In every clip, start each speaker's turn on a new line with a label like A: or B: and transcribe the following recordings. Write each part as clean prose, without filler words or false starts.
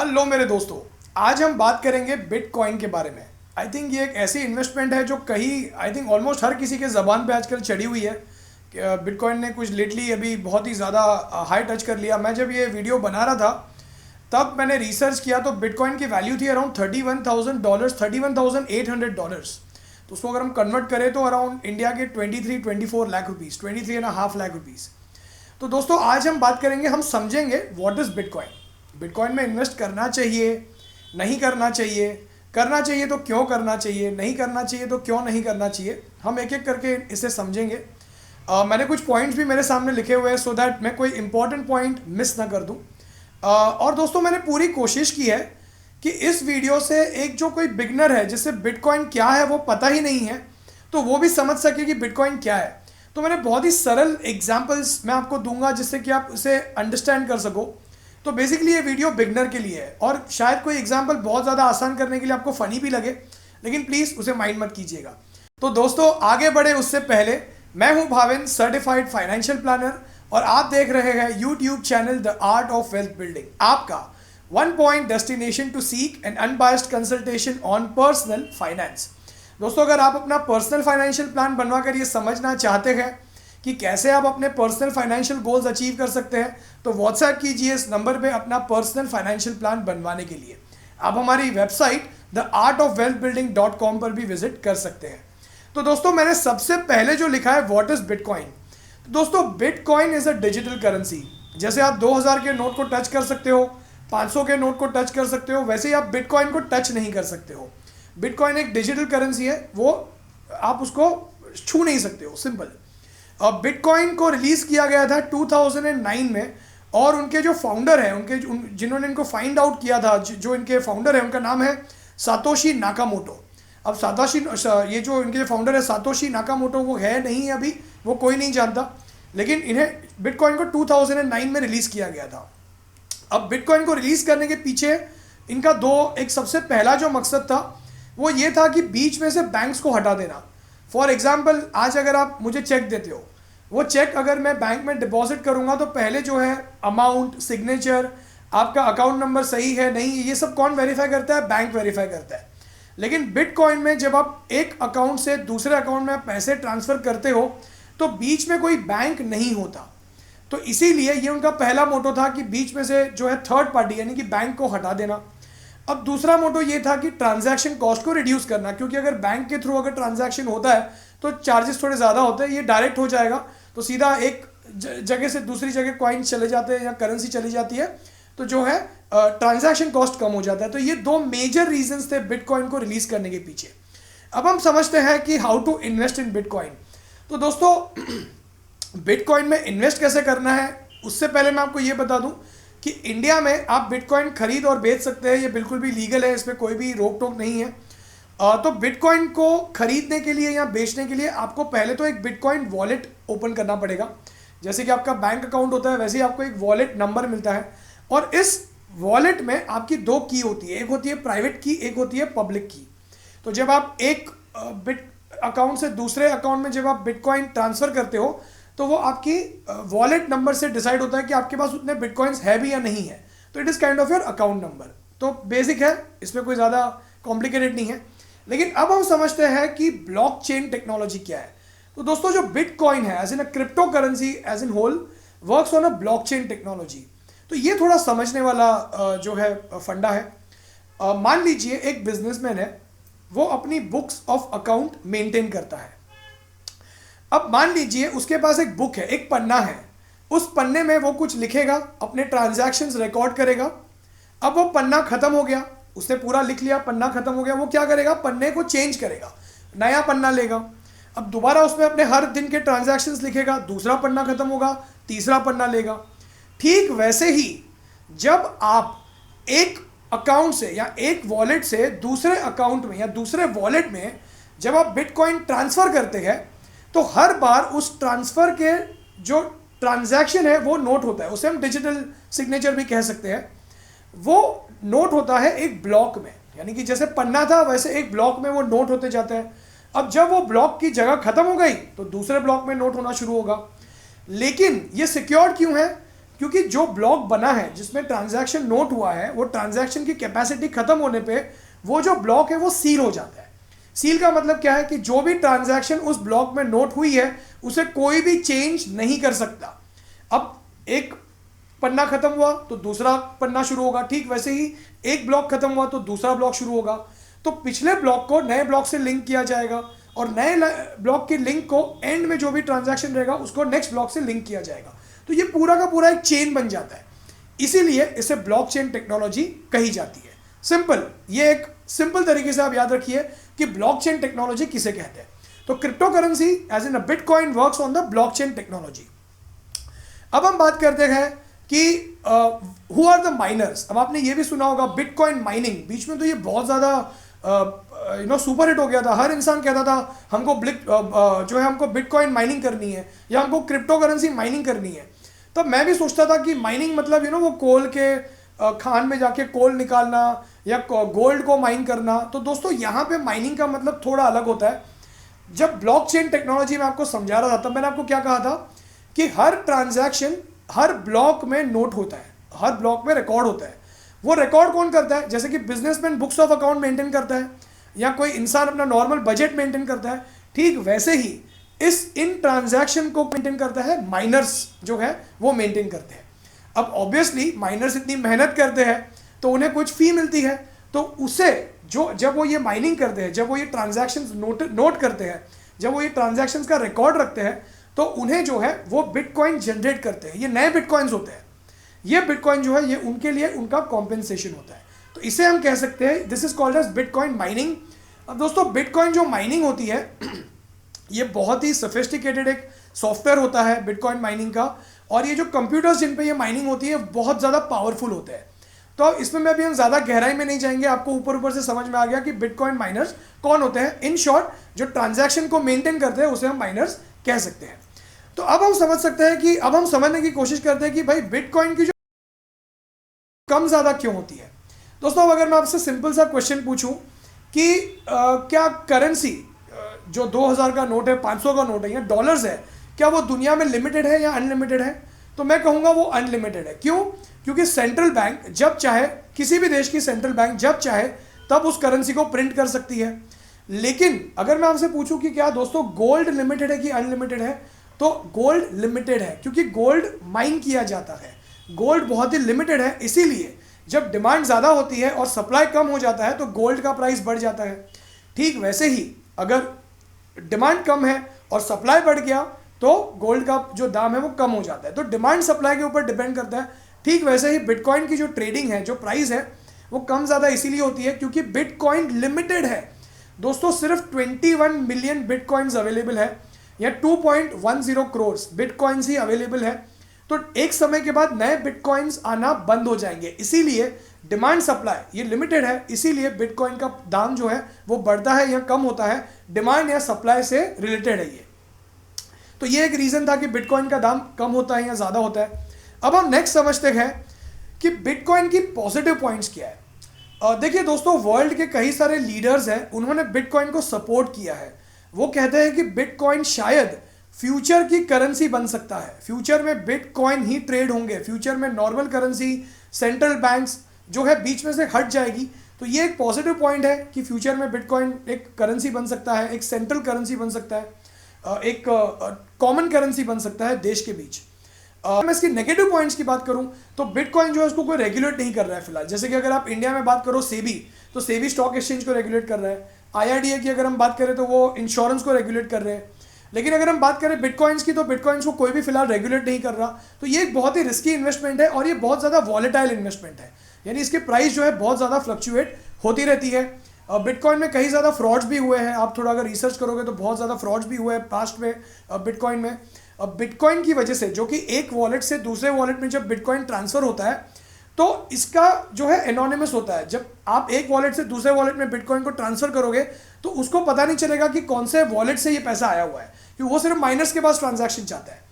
A: Hello मेरे दोस्तों, आज हम बात करेंगे बिटकॉइन के बारे में। आई थिंक ये एक ऐसी इन्वेस्टमेंट है जो कहीं आई थिंक ऑलमोस्ट हर किसी के ज़बान पे आजकल चढ़ी हुई है कि बिटकॉइन ने कुछ लेटली अभी बहुत ही ज़्यादा हाई टच कर लिया। मैं जब ये वीडियो बना रहा था तब मैंने रिसर्च किया तो बिटकॉइन की वैल्यू थी अराउंड $31,000, $31,800। तो उसको अगर हम कन्वर्ट करें तो अराउंड इंडिया के 23-24 लाख रुपीज़, 23.5 लाख रुपीज़। तो दोस्तों आज हम बात करेंगे, हम समझेंगे व्हाट इज़ बिटकॉइन, बिटकॉइन में इन्वेस्ट करना चाहिए, नहीं करना चाहिए तो क्यों करना चाहिए, नहीं करना चाहिए तो क्यों नहीं करना चाहिए। हम एक एक करके इसे समझेंगे। मैंने कुछ पॉइंट्स भी मेरे सामने लिखे हुए हैं सो दैट मैं कोई इंपॉर्टेंट पॉइंट मिस ना कर दूं। और दोस्तों मैंने पूरी कोशिश की है कि इस वीडियो से एक जो कोई बिगनर है जिसे बिटकॉइन क्या है वो पता ही नहीं है तो वो भी समझ सके कि बिटकॉइन क्या है। तो मैंने बहुत ही सरल एग्जाम्पल्स मैं आपको दूंगा जिससे कि आप उसे अंडरस्टैंड कर सको। तो बेसिकली ये वीडियो बिगनर के लिए है और शायद कोई एग्जाम्पल बहुत ज़्यादा आसान करने के लिए आपको फ़नी भी लगे, लेकिन प्लीज़ उसे माइंड मत कीजिएगा। तो दोस्तों आगे बढ़े उससे पहले मैं हूं भाविन, सर्टिफाइड फाइनेंशियल प्लानर, और आप देख रहे हैं YouTube channel the art of wealth building, आपका one point destination to seek an unbiased consultation on personal finance. दोस्तों अगर आप अपना पर्सनल फाइनेंशियल प्लान बनवा कर ये समझना चाहते हैं कि कैसे आप अपने पर्सनल फाइनेंशियल गोल्स अचीव कर सकते हैं तो व्हाट्सएप कीजिए इस नंबर पे अपना पर्सनल फाइनेंशियल प्लान बनवाने के लिए। आप हमारी वेबसाइट theartofwealthbuilding.com पर भी विजिट कर सकते हैं। तो दोस्तों मैंने सबसे पहले जो लिखा है व्हाट इज बिटकॉइन। तो दोस्तों bitcoin is a digital currency. जैसे आप 2000 के नोट को टच कर सकते हो, 500 के नोट को टच कर सकते हो, वैसे ही आप बिटकॉइन को टच नहीं कर सकते हो। बिटकॉइन एक डिजिटल करेंसी है, वो आप उसको छू नहीं सकते हो, सिंपल। अब बिटकॉइन को रिलीज किया गया था 2009 में और उनके जो फाउंडर हैं, उनके जिन्होंने इनको फाइंड आउट किया था, जो इनके फाउंडर है उनका नाम है सातोशी नाकामोटो। अब सातोशी, ये जो इनके फाउंडर है सातोशी नाकामोटो, वो है नहीं अभी, वो कोई नहीं जानता, लेकिन इन्हें बिटकॉइन को 2009 में रिलीज किया गया था। अब बिटकॉइन को रिलीज करने के पीछे इनका एक सबसे पहला जो मकसद था वो ये था कि बीच में से बैंक्स को हटा देना। फॉर एग्जाम्पल आज अगर आप मुझे चेक देते हो, वो चेक अगर मैं बैंक में डिपॉजिट करूंगा तो पहले जो है अमाउंट, सिग्नेचर, आपका अकाउंट नंबर सही है नहीं, ये सब कौन वेरीफाई करता है? बैंक वेरीफाई करता है। लेकिन बिटकॉइन में जब आप एक अकाउंट से दूसरे अकाउंट में पैसे ट्रांसफर करते हो तो बीच में कोई बैंक नहीं होता। तो इसीलिए ये उनका पहला मोटो था कि बीच में से जो है थर्ड पार्टी यानी कि बैंक को हटा देना। अब दूसरा मोटो ये था कि ट्रांजैक्शन कॉस्ट को रिड्यूस करना, क्योंकि अगर बैंक के थ्रू अगर ट्रांजैक्शन होता है तो चार्जेस थोड़े ज़्यादा होते हैं, ये डायरेक्ट हो जाएगा तो सीधा एक जगह से दूसरी जगह कॉइन चले जाते हैं या करेंसी चली जाती है, तो जो है ट्रांजैक्शन कॉस्ट कम हो जाता है। तो ये दो मेजर रीजंस थे बिटकॉइन को रिलीज करने के पीछे। अब हम समझते हैं कि how to invest in bitcoin. तो दोस्तों बिटकॉइन में इन्वेस्ट कैसे करना है उससे पहले मैं आपको ये बता दूं कि इंडिया में आप बिटकॉइन खरीद और बेच सकते हैं, ये बिल्कुल भी लीगल है, इसमें कोई भी रोक टोक नहीं है। तो बिटकॉइन को खरीदने के लिए या बेचने के लिए आपको पहले तो एक बिटकॉइन वॉलेट ओपन करना पड़ेगा। जैसे कि आपका बैंक अकाउंट होता है वैसे ही आपको एक वॉलेट नंबर मिलता है और इस वॉलेट में आपकी दो की होती है, एक होती है प्राइवेट की, एक होती है पब्लिक की। तो जब आप एक बिट अकाउंट से दूसरे अकाउंट में जब आप बिटकॉइन ट्रांसफर करते हो तो वो आपकी वॉलेट नंबर से डिसाइड होता है कि आपके पास उतने बिटकॉइंस है भी या नहीं है। तो it is kind of your account number. तो बेसिक है, इसमें कोई ज़्यादा कॉम्प्लिकेटेड नहीं है। लेकिन अब हम समझते हैं कि ब्लॉकचेन टेक्नोलॉजी क्या है। तो दोस्तों जो बिटकॉइन है as in a cryptocurrency as in whole works on a blockchain technology. तो ये थोड़ा समझने वाला जो है फंडा है। मान लीजिए एक बिजनेसमैन है, वो अपनी बुक्स ऑफ अकाउंट मेंटेन करता है। अब मान लीजिए उसके पास एक बुक है, एक पन्ना है, उस पन्ने में वो कुछ लिखेगा, अपने ट्रांजैक्शंस रिकॉर्ड करेगा। अब वो पन्ना खत्म हो गया, उसने पूरा लिख लिया, पन्ना खत्म हो गया, वो क्या करेगा? पन्ने को चेंज करेगा, नया पन्ना लेगा। अब दोबारा उसमें अपने हर दिन के ट्रांजैक्शंस लिखेगा, दूसरा पन्ना खत्म होगा, तीसरा पन्ना लेगा। ठीक वैसे ही जब आप एक अकाउंट से या एक वॉलेट से दूसरे अकाउंट में या दूसरे वॉलेट में जब आप बिटकॉइन ट्रांसफर करते हैं तो हर बार उस ट्रांसफर के जो ट्रांजैक्शन है वो नोट होता है, उसे हम डिजिटल सिग्नेचर भी कह सकते हैं। वो नोट होता है एक ब्लॉक में, यानी कि जैसे पन्ना था वैसे एक ब्लॉक में वो नोट होते जाते हैं। अब जब वो ब्लॉक की जगह खत्म हो गई तो दूसरे ब्लॉक में नोट होना शुरू होगा। लेकिन ये सिक्योर्ड क्यों है? क्योंकि जो ब्लॉक बना है जिसमें ट्रांजैक्शन नोट हुआ है, वो ट्रांजैक्शन की कैपेसिटी खत्म होने पे वो जो ब्लॉक है वो सील हो जाता है। सील का मतलब क्या है कि जो भी ट्रांजैक्शन उस ब्लॉक में नोट हुई है उसे कोई भी चेंज नहीं कर सकता। अब एक पन्ना खत्म हुआ तो दूसरा पन्ना शुरू होगा, ठीक वैसे ही एक ब्लॉक खत्म हुआ तो दूसरा ब्लॉक शुरू होगा। तो पिछले ब्लॉक को नए ब्लॉक से लिंक किया जाएगा और नए ब्लॉक के लिंक को एंड में जो भी ट्रांजैक्शन रहेगा उसको नेक्स्ट ब्लॉक से लिंक किया जाएगा। तो ये पूरा का पूरा एक चेन बन जाता है, इसीलिए इसे ब्लॉकचेन टेक्नोलॉजी कही जाती है। सिंपल, ये एक सिंपल तरीके से आप याद रखिए कि ब्लॉकचेन टेक्नोलॉजी किसे कहते हैं। तो cryptocurrency as in a bitcoin works on the blockchain technology. अब हम बात करते हैं कि हु आर द माइनर्स। अब आपने ये भी सुना होगा बिटकॉइन माइनिंग, बीच में तो ये बहुत ज़्यादा सुपर हिट हो गया था। हर इंसान कहता था हमको जो है हमको बिटकॉइन माइनिंग करनी है या हमको क्रिप्टो करेंसी माइनिंग करनी है। तब मैं भी सोचता था कि माइनिंग मतलब वो कोल के खान में जाके कोल निकालना या गोल्ड को माइन करना। तो दोस्तों यहाँ पे माइनिंग का मतलब थोड़ा अलग होता है। जब ब्लॉकचेन टेक्नोलॉजी में आपको समझा रहा था तब मैंने आपको क्या कहा था कि हर ट्रांजैक्शन हर ब्लॉक में नोट होता है, हर ब्लॉक में रिकॉर्ड होता है। वो रिकॉर्ड कौन करता है? जैसे कि businessman books of account maintain करता है या कोई इंसान अपना नॉर्मल बजट मेंटेन करता है, ठीक वैसे ही इन ट्रांजैक्शन को मेंटेन करता है माइनर्स जो है वो मेंटेन करते हैं। अब ऑब्वियसली माइनर्स इतनी मेहनत करते हैं तो उन्हें कुछ फी मिलती है, तो उसे जब वो ये माइनिंग करते हैं, जब वो ये ट्रांजैक्शंस नोट करते हैं, जब वो ये ट्रांजैक्शंस का रिकॉर्ड रखते हैं, तो उन्हें जो है वो बिटकॉइन जनरेट करते हैं। ये नए बिटकॉइंस होते हैं। ये बिटकॉइन जो है ये उनके लिए उनका कॉम्पेंसेशन होता है। तो इसे हम कह सकते हैं this is called as bitcoin mining. अब दोस्तों बिटकॉइन जो माइनिंग होती है ये बहुत ही सोफिस्टिकेटेड एक सॉफ्टवेयर होता है बिटकॉइन माइनिंग का, और ये जो कंप्यूटर्स जिन पे ये माइनिंग होती है बहुत ज़्यादा पावरफुल होते हैं। तो इसमें मैं अभी हम ज़्यादा गहराई में नहीं जाएंगे, आपको ऊपर ऊपर से समझ में आ गया कि बिटकॉइन माइनर्स कौन होते हैं। इन शॉर्ट जो ट्रांजैक्शन को मेंटेन करते हैं उसे हम माइनर्स कह सकते हैं। तो अब हम समझ सकते हैं कि अब हम समझने की कोशिश करते हैं कि भाई बिटकॉइन की जो कम ज़्यादा क्यों होती है। दोस्तों अब अगर मैं आपसे सिंपल सा क्वेश्चन पूछूं कि क्या करेंसी जो 2000 का नोट है, 500 का नोट है या डॉलर्स है, क्या वो दुनिया में लिमिटेड है या अनलिमिटेड है? तो मैं कहूँगा वो अनलिमिटेड है। क्यों? क्योंकि सेंट्रल बैंक जब चाहे, किसी भी देश की सेंट्रल बैंक जब चाहे तब उस करेंसी को प्रिंट कर सकती है। लेकिन अगर मैं आपसे पूछूं कि क्या दोस्तों गोल्ड लिमिटेड है कि अनलिमिटेड है, तो गोल्ड लिमिटेड है, क्योंकि गोल्ड माइन किया जाता है। गोल्ड बहुत ही लिमिटेड है, इसीलिए जब डिमांड ज़्यादा होती है और सप्लाई कम हो जाता है तो गोल्ड का प्राइस बढ़ जाता है। ठीक वैसे ही अगर डिमांड कम है और सप्लाई बढ़ गया तो गोल्ड का जो दाम है वो कम हो जाता है। तो डिमांड सप्लाई के ऊपर डिपेंड करता है। ठीक वैसे ही बिटकॉइन की जो ट्रेडिंग है, जो प्राइस है, वो कम ज़्यादा इसीलिए होती है क्योंकि बिटकॉइन लिमिटेड है। दोस्तों सिर्फ 21 मिलियन बिटकॉइंस अवेलेबल है या 2.10 करोड़ बिटकॉइंस ही अवेलेबल है। तो एक समय के बाद नए बिटकॉइंस आना बंद हो जाएंगे, इसीलिए डिमांड सप्लाई ये लिमिटेड है, इसीलिए बिटकॉइन का दाम जो है वो बढ़ता है या कम होता है, डिमांड या सप्लाई से रिलेटेड है ये। तो ये एक रीज़न था कि बिटकॉइन का दाम कम होता है या ज़्यादा होता है। अब हम नेक्स्ट समझते हैं कि बिटकॉइन की पॉजिटिव पॉइंट्स क्या है। देखिए दोस्तों, वर्ल्ड के कई सारे लीडर्स हैं, उन्होंने बिटकॉइन को सपोर्ट किया है। वो कहते हैं कि बिटकॉइन शायद फ्यूचर की करेंसी बन सकता है, फ्यूचर में बिटकॉइन ही ट्रेड होंगे, फ्यूचर में नॉर्मल करेंसी सेंट्रल बैंक्स जो है बीच में से हट जाएगी। तो ये एक पॉजिटिव पॉइंट है कि फ्यूचर में बिटकॉइन एक करेंसी बन सकता है, एक सेंट्रल करेंसी बन सकता है, एक कॉमन करेंसी बन सकता है देश के बीच। मैं इसकी नेगेटिव पॉइंट्स की बात करूं तो बिटकॉइन जो है उसको कोई रेगुलेट नहीं कर रहा है फिलहाल। जैसे कि अगर आप इंडिया में बात करो सेबी, तो सेबी स्टॉक एक्सचेंज को रेगुलेट कर रहा है। आईआरडीए की अगर हम बात करें तो वो इंश्योरेंस को रेगुलेट कर रहे हैं। लेकिन अगर हम बात करें बिटकॉइंस की तो बिटकॉइंस को कोई भी फिलहाल रेगुलेट नहीं कर रहा। तो ये एक बहुत ही रिस्की इन्वेस्टमेंट है और ये बहुत ज़्यादा वॉलेटाइल इन्वेस्टमेंट है, यानी इसकी प्राइस जो है बहुत ज़्यादा फ्लक्चुएट होती रहती है। बिटकॉइन में कई ज़्यादा फ्रॉड्स भी हुए हैं, आप थोड़ा अगर रिसर्च करोगे तो बहुत ज़्यादा फ्रॉड्स भी हुए हैं पास्ट में बिटकॉइन में। बिटकॉइन की वजह से, जो कि एक वॉलेट से दूसरे वॉलेट में जब बिटकॉइन ट्रांसफ़र होता है तो इसका जो है एनोनिमस होता है। जब आप एक वॉलेट से दूसरे वॉलेट में बिटकॉइन को ट्रांसफ़र करोगे तो उसको पता नहीं चलेगा कि कौन से वॉलेट से ये पैसा आया हुआ है, क्योंकि वो सिर्फ माइनर्स के पास ट्रांजैक्शन चाहता है।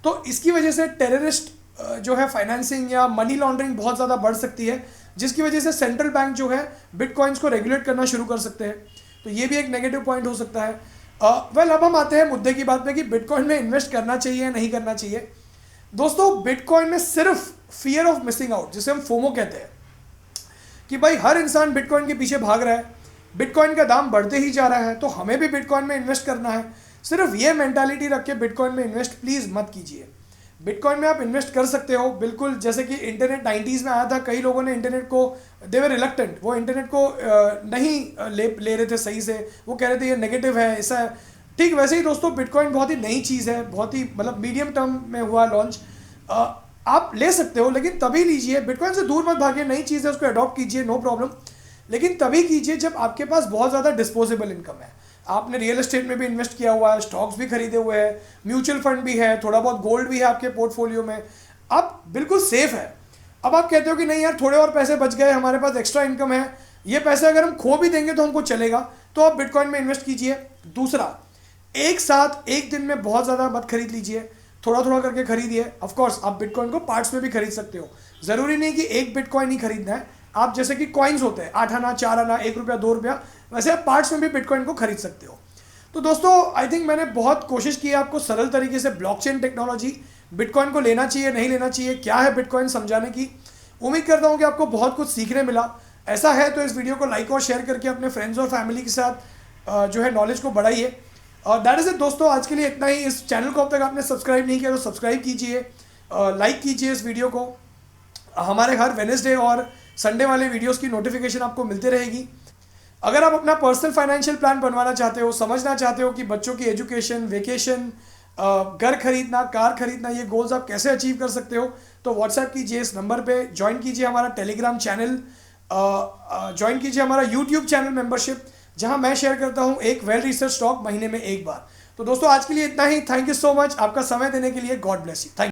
A: तो इसकी वजह से टेररिस्ट जो है फाइनेंसिंग या मनी लॉन्ड्रिंग बहुत ज़्यादा बढ़ सकती है, जिसकी वजह से सेंट्रल बैंक जो है बिटकॉइंस को रेगुलेट करना शुरू कर सकते हैं। तो ये भी एक नेगेटिव पॉइंट हो सकता है। अब हम आते हैं मुद्दे की बात पे कि बिटकॉइन में इन्वेस्ट करना चाहिए या नहीं करना चाहिए। दोस्तों बिटकॉइन में सिर्फ फियर ऑफ मिसिंग आउट, जिसे हम फोमो कहते हैं, कि भाई हर इंसान बिटकॉइन के पीछे भाग रहा है, बिटकॉइन का दाम बढ़ते ही जा रहा है, तो हमें भी बिटकॉइन में इन्वेस्ट करना है। सिर्फ ये मेंटालिटी रख के बिटकॉइन में इन्वेस्ट प्लीज़ मत कीजिए। बिटकॉइन में आप इन्वेस्ट कर सकते हो बिल्कुल, जैसे कि इंटरनेट 90s में आया था, कई लोगों ने इंटरनेट को दे वर रिलक्टेंट, वो इंटरनेट को नहीं ले रहे थे सही से, वो कह रहे थे ये नेगेटिव है, ऐसा है। ठीक वैसे ही दोस्तों बिटकॉइन बहुत ही नई चीज़ है, बहुत ही मतलब मीडियम टर्म में हुआ लॉन्च। आप ले सकते हो लेकिन तभी लीजिए, बिटकॉइन से दूर मत भागिए, नई चीज़ है उसको अडॉप्ट कीजिए, नो प्रॉब्लम, लेकिन तभी कीजिए जब आपके पास बहुत ज़्यादा डिस्पोजेबल इनकम है। आपने रियल एस्टेट में भी इन्वेस्ट किया हुआ है, स्टॉक्स भी खरीदे हुए हैं, म्यूचुअल फंड भी है, थोड़ा बहुत गोल्ड भी है आपके पोर्टफोलियो में, आप बिल्कुल सेफ है। अब आप कहते हो कि नहीं यार थोड़े और पैसे बच गए, हमारे पास एक्स्ट्रा इनकम है, ये पैसे अगर हम खो भी देंगे तो हमको चलेगा, तो आप बिटकॉइन में इन्वेस्ट कीजिए। दूसरा, एक साथ एक दिन में बहुत ज़्यादा मत खरीद लीजिए, थोड़ा थोड़ा करके खरीदिए। ऑफकोर्स आप बिटकॉइन को पार्ट्स में भी खरीद सकते हो, ज़रूरी नहीं कि एक बिटकॉइन ही खरीदना है। आप जैसे कि कॉइन्स होते हैं 8 आना 4 आना 1 रुपया 2 रुपया, वैसे आप पार्ट्स में भी बिटकॉइन को खरीद सकते हो। तो दोस्तों आई थिंक मैंने बहुत कोशिश की है आपको सरल तरीके से ब्लॉकचेन टेक्नोलॉजी, बिटकॉइन को लेना चाहिए नहीं लेना चाहिए, क्या है बिटकॉइन, समझाने की। उम्मीद करता हूँ कि आपको बहुत कुछ सीखने मिला। ऐसा है तो इस वीडियो को लाइक और शेयर करके अपने फ्रेंड्स और फैमिली के साथ जो है नॉलेज को बढ़ाइए। और दैट इज़ इट दोस्तों, आज के लिए इतना ही। इस चैनल को अब तक आपने सब्सक्राइब नहीं किया तो सब्सक्राइब कीजिए, लाइक कीजिए इस वीडियो को। हमारे हर वेडनेसडे और संडे वाले वीडियोस की नोटिफिकेशन आपको मिलती रहेगी। अगर आप अपना पर्सनल फाइनेंशियल प्लान बनवाना चाहते हो, समझना चाहते हो कि बच्चों की एजुकेशन, वेकेशन, घर खरीदना, कार खरीदना, ये गोल्स आप कैसे अचीव कर सकते हो, तो व्हाट्सएप कीजिए इस नंबर पे, ज्वाइन कीजिए हमारा टेलीग्राम चैनल, ज्वाइन कीजिए हमारा यूट्यूब चैनल मेंबरशिप, जहां मैं शेयर करता हूं एक वेल रिसर्च टॉक महीने में एक बार। तो दोस्तों आज के लिए इतना ही। थैंक यू सो मच आपका समय देने के लिए। God bless you. थैंक